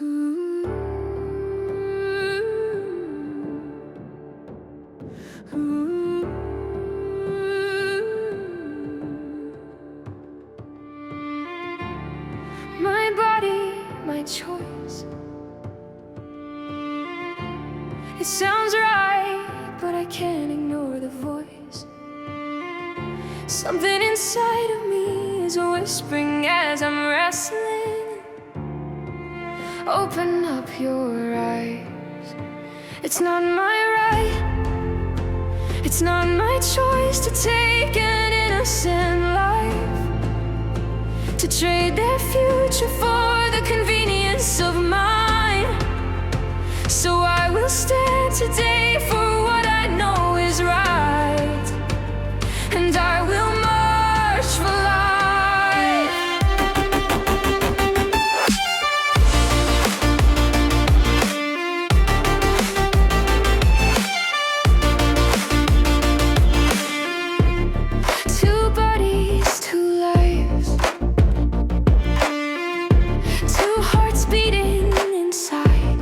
Ooh, ooh, my body, my choice. It sounds right, but I can't ignore the voice. Something inside of me is whispering as I'm wrestling. Open up your eyes. It's not my right, it's not my choice to take an innocent life, to trade their future for the convenience of mine. So I will stand today for what I know is right, and I will march for life. Two bodies, two lives, two hearts beating inside.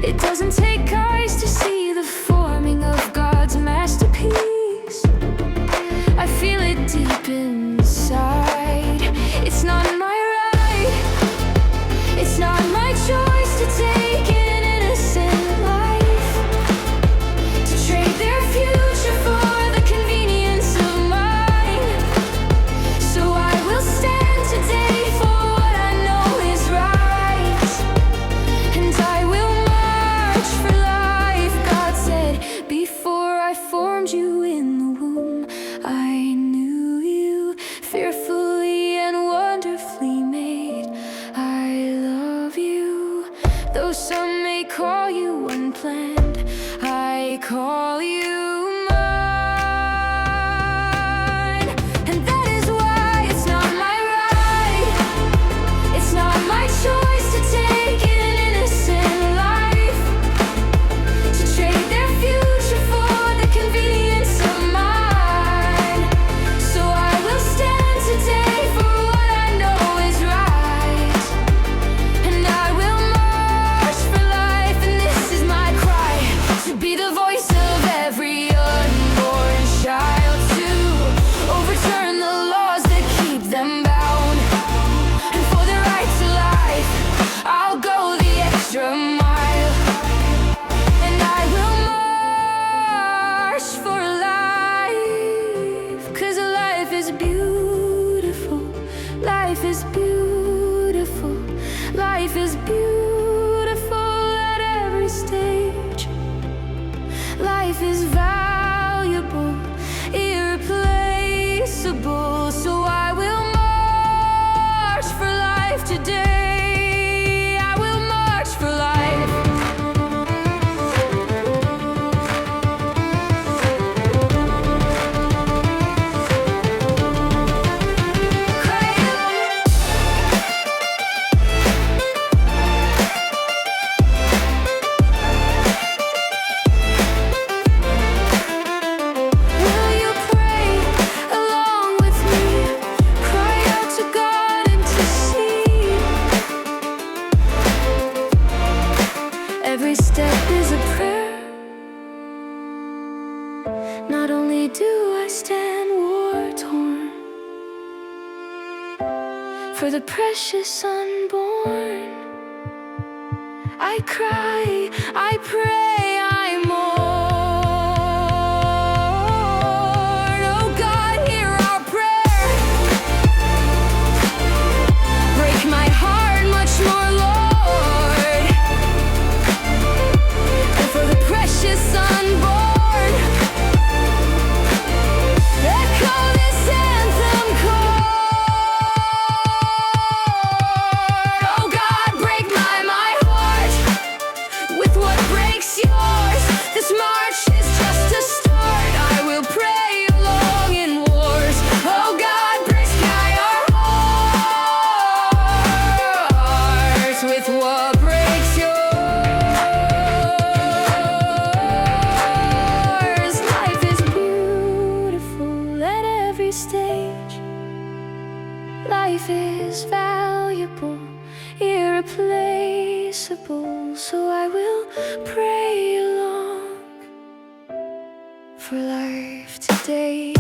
It doesn't take eyes to see the forming of God's masterpiece. I feel it deep inside. It's not my right, it's not my choice to take an innocent life, to trade their future for the convenience of mine. So I will stand today for what I know is right, and I will march for life. God said, before I formed you in the womb, I knew you, fearfully and wonderfully made. I love you, though some may call you unplanned, I call you mine. And that is why it's not my right, it's not my choice to take an innocent life, to trade their future for the convenience of mine. So I will stand today for what I know is right, and I will march for life. And this is my cry, to be the voice of every unborn child, to overturn the laws that keep them bound, and for the right to life I'll go the extra mile, and I will march for life. 'Cause life is beautiful, life is beautiful, life is beautiful at every stage. Life is valuable, irreplaceable. So I will march for life today. I will march for life. Will you pray along with me? Cry out to God and to see. Every step is a prayer. Not only do I stand war-torn, for the precious unborn, I cry, I pray, I mourn. Oh God, hear our prayer. Break my heart much more, Lord, and for the precious unborn, echo this anthem chord. Oh God, break my heart with what breaks yours. irreplaceable. So I will pray along for life today.